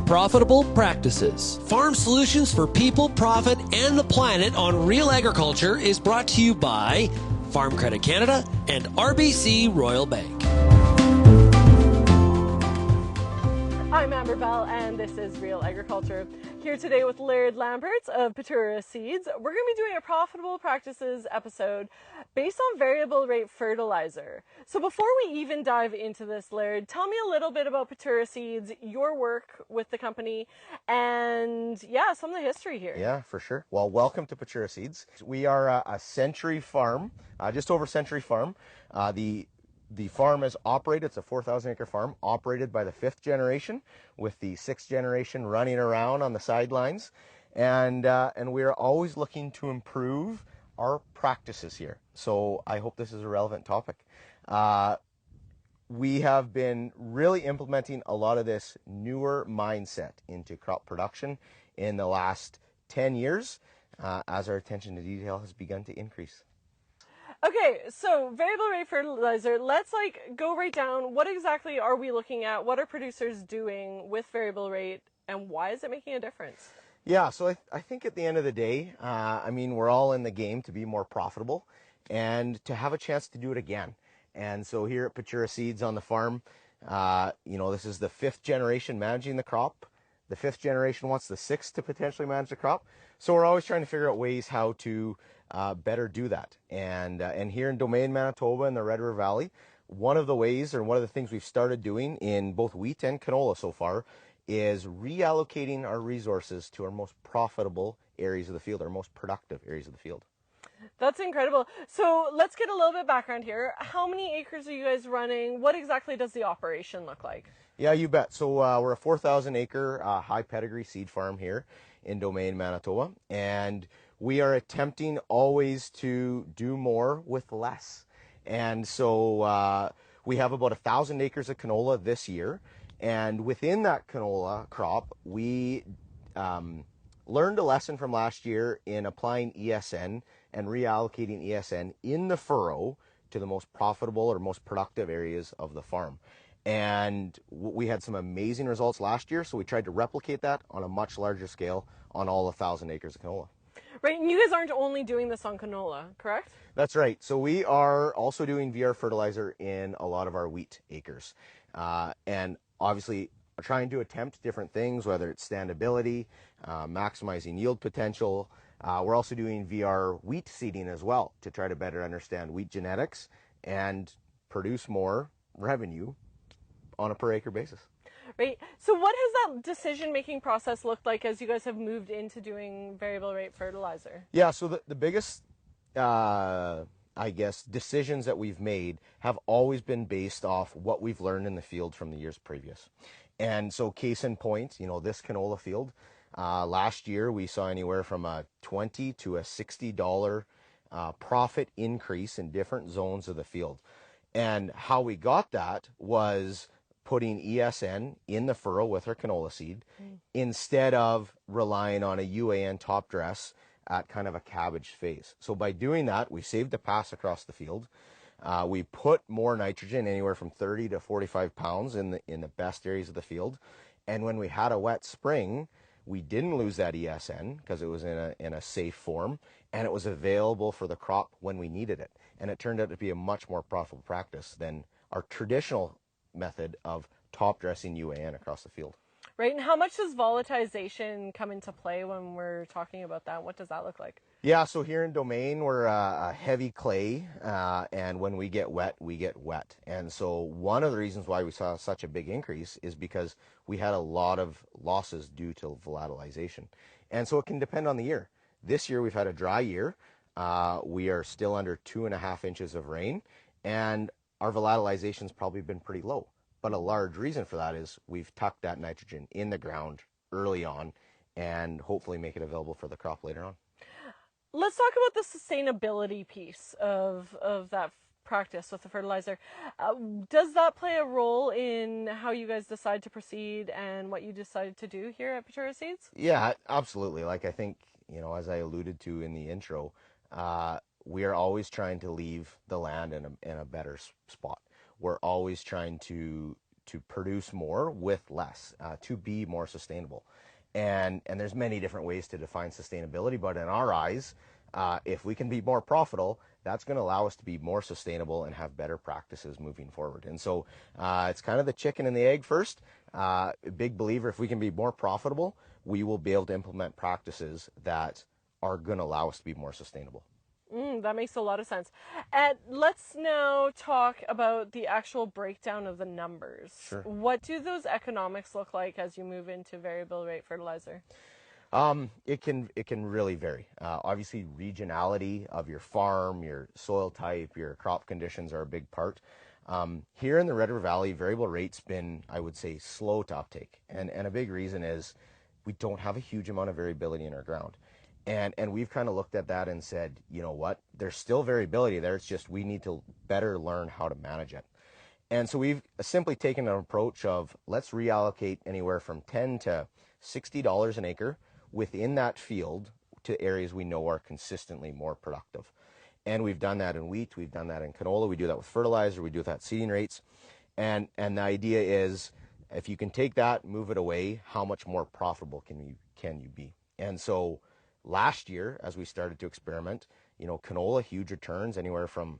Profitable practices. Farm solutions for people, profit, and the planet on Real Agriculture is brought to you by Farm Credit Canada and RBC Royal Bank. I'm Amber Bell, and this is Real Agriculture. Here today with Laird Lampertz of Pitura Seeds. We're going to be doing a profitable practices episode based on variable rate fertilizer. So before we even dive into this, Laird, tell me a little bit about Pitura Seeds, your work with the company, and some of the history here. Yeah, for sure. Well, welcome to Pitura Seeds. We are a century farm, just over century farm. The farm is operated, it's a 4,000 acre farm, operated by the 5th generation, with the 6th generation running around on the sidelines. And we are always looking to improve our practices here. So I hope this is a relevant topic. We have been really implementing a lot of this newer mindset into crop production in the last 10 years, as our attention to detail has begun to increase. Okay, so variable rate fertilizer, let's go right down. What exactly are we looking at? What are producers doing with variable rate, and why is it making a difference? Yeah, so I think at the end of the day, we're all in the game to be more profitable and to have a chance to do it again. And so here at Pitura Seeds on the farm, this is the 5th generation managing the crop. The 5th generation wants the 6th to potentially manage the crop. So we're always trying to figure out ways how to better do that. And here in Domain, Manitoba, in the Red River Valley, one of the ways, or one of the things we've started doing in both wheat and canola so far, is reallocating our resources to our most profitable areas of the field, our most productive areas of the field. That's incredible. So let's get a little bit background here. How many acres are you guys running? What exactly does the operation look like? Yeah, you bet. So we're a 4,000 acre high pedigree seed farm here in Domain, Manitoba, and we are attempting always to do more with less. And so we have about 1,000 acres of canola this year, and within that canola crop, we learned a lesson from last year in applying ESN and reallocating ESN in the furrow to the most profitable or most productive areas of the farm. And we had some amazing results last year, so we tried to replicate that on a much larger scale on all 1,000 acres of canola. Right, and you guys aren't only doing this on canola, correct? That's right. So we are also doing VR fertilizer in a lot of our wheat acres. And obviously trying to attempt different things, whether it's standability, maximizing yield potential. We're also doing VR wheat seeding as well to try to better understand wheat genetics and produce more revenue on a per acre basis. Right. So what has that decision-making process looked like as you guys have moved into doing variable rate fertilizer? Yeah, so the biggest, decisions that we've made have always been based off what we've learned in the field from the years previous. And so case in point, this canola field, last year we saw anywhere from a $20 to a $60 profit increase in different zones of the field. And how we got that was putting ESN in the furrow with our canola seed instead of relying on a UAN top dress at kind of a cabbage phase. So by doing that, we saved the pass across the field. We put more nitrogen, anywhere from 30 to 45 pounds in the best areas of the field. And when we had a wet spring, we didn't lose that ESN because it was in a safe form, and it was available for the crop when we needed it. And it turned out to be a much more profitable practice than our traditional method of top dressing UAN across the field. Right, and how much does volatilization come into play when we're talking about that? What does that look like? Yeah, so here in Domain, we're a heavy clay, and when we get wet, we get wet. And so one of the reasons why we saw such a big increase is because we had a lot of losses due to volatilization. And so it can depend on the year. This year, we've had a dry year. We are still under 2.5 inches of rain, and our volatilization's probably been pretty low. But a large reason for that is we've tucked that nitrogen in the ground early on and hopefully make it available for the crop later on. Let's talk about the sustainability piece of that practice with the fertilizer. Does that play a role in how you guys decide to proceed and what you decided to do here at Pitura Seeds? Yeah, absolutely. Like I think, as I alluded to in the intro, we are always trying to leave the land in a better spot. we're always trying to produce more with less, to be more sustainable. And there's many different ways to define sustainability, but in our eyes, if we can be more profitable, that's going to allow us to be more sustainable and have better practices moving forward. And so it's kind of the chicken and the egg first. A big believer, if we can be more profitable, we will be able to implement practices that are going to allow us to be more sustainable. That makes a lot of sense. And let's now talk about the actual breakdown of the numbers. Sure. What do those economics look like as you move into variable rate fertilizer? It can really vary. Obviously, regionality of your farm, your soil type, your crop conditions are a big part. Here in the Red River Valley, variable rate's been, I would say, slow to uptake. And a big reason is we don't have a huge amount of variability in our ground. And we've kind of looked at that and said, you know what, there's still variability there. It's just we need to better learn how to manage it. And so we've simply taken an approach of let's reallocate anywhere from $10 to $60 an acre within that field to areas we know are consistently more productive. And we've done that in wheat, we've done that in canola, we do that with fertilizer, we do that seeding rates. And the idea is if you can take that, move it away, how much more profitable can you be? And so last year, as we started to experiment, canola, huge returns, anywhere from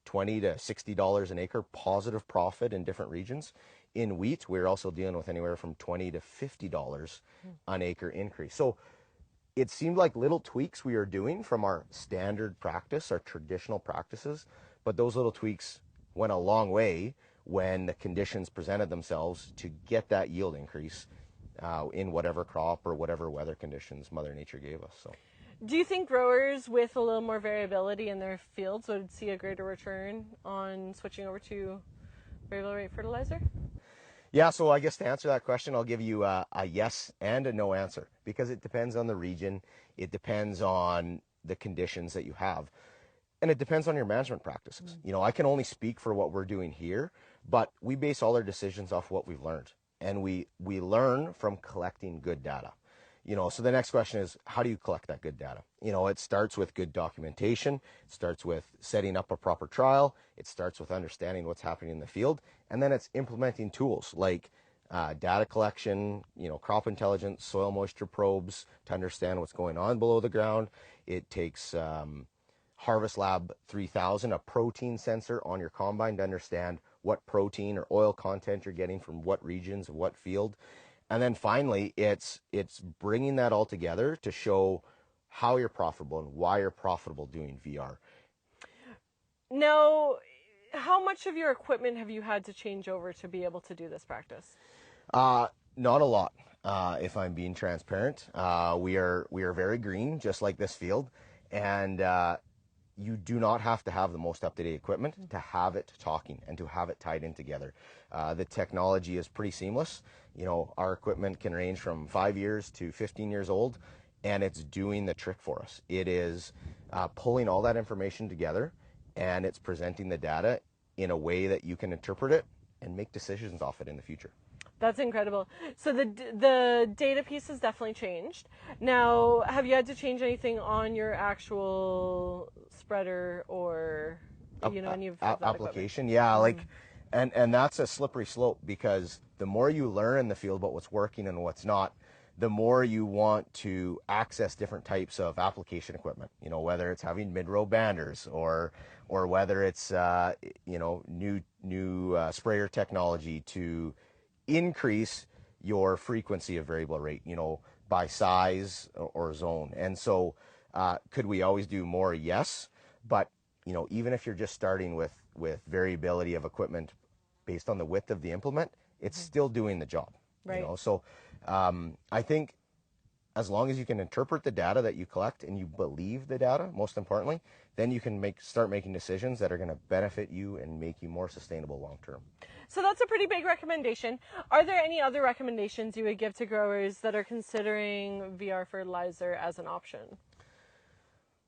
$20 to $60 an acre, positive profit in different regions. In wheat, we're also dealing with anywhere from $20 to $50 an acre increase. So it seemed like little tweaks we were doing from our standard practice, our traditional practices, but those little tweaks went a long way when the conditions presented themselves to get that yield increase in whatever crop or whatever weather conditions Mother Nature gave us. So, do you think growers with a little more variability in their fields would see a greater return on switching over to variable rate fertilizer? Yeah, so I guess to answer that question, I'll give you a yes and a no answer because it depends on the region, it depends on the conditions that you have, and it depends on your management practices. I can only speak for what we're doing here, but we base all our decisions off what we've learned. And we learn from collecting good data. So the next question is, how do you collect that good data? It starts with good documentation. It starts with setting up a proper trial. It starts with understanding what's happening in the field. And then it's implementing tools like data collection, crop intelligence, soil moisture probes to understand what's going on below the ground. It takes Harvest Lab 3000, a protein sensor on your combine to understand what protein or oil content you're getting from what regions of what field. And then finally, it's bringing that all together to show how you're profitable and why you're profitable doing VR. Now, how much of your equipment have you had to change over to be able to do this practice? Not a lot, if I'm being transparent. We are very green, just like this field. And you do not have to have the most up-to-date equipment to have it talking and to have it tied in together. The technology is pretty seamless. Our equipment can range from 5 years to 15 years old, and it's doing the trick for us. It is pulling all that information together, and it's presenting the data in a way that you can interpret it and make decisions off it in the future. That's incredible. So the data piece has definitely changed. Now, have you had to change anything on your actual spreader or any of that application? Yeah, and that's a slippery slope because the more you learn in the field about what's working and what's not, the more you want to access different types of application equipment. Whether it's having mid-row banders or whether it's new sprayer technology to increase your frequency of variable rate, by size or zone. And so could we always do more? Yes. But, even if you're just starting with variability of equipment based on the width of the implement, it's still doing the job. Right. So I think as long as you can interpret the data that you collect and you believe the data, most importantly, then you can start making decisions that are going to benefit you and make you more sustainable long term. So that's a pretty big recommendation. Are there any other recommendations you would give to growers that are considering VR fertilizer as an option?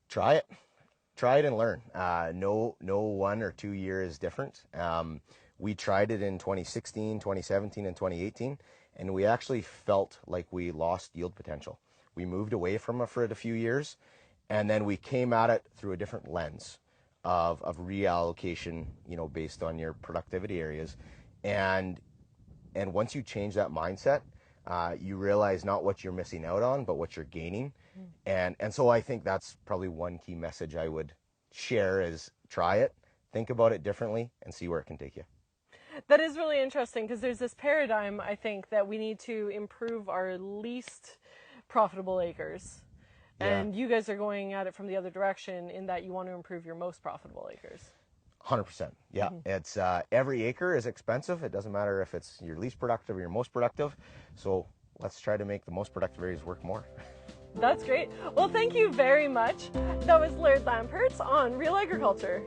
Try it and learn. No 1 or 2 year is different. We tried it in 2016, 2017, and 2018, and we actually felt like we lost yield potential. We moved away from it for a few years, and then we came at it through a different lens. of reallocation, you know, based on your productivity areas. And once you change that mindset, you realize not what you're missing out on, but what you're gaining. And so I think that's probably one key message I would share is try it, think about it differently, and see where it can take you. That is really interesting because there's this paradigm, I think, that we need to improve our least profitable acres. Yeah. And you guys are going at it from the other direction in that you want to improve your most profitable acres. 100%. Yeah. It's every acre is expensive. It doesn't matter if it's your least productive or your most productive. So let's try to make the most productive areas work more. That's great. Well, thank you very much. That was Laird Lampertz on Real Agriculture.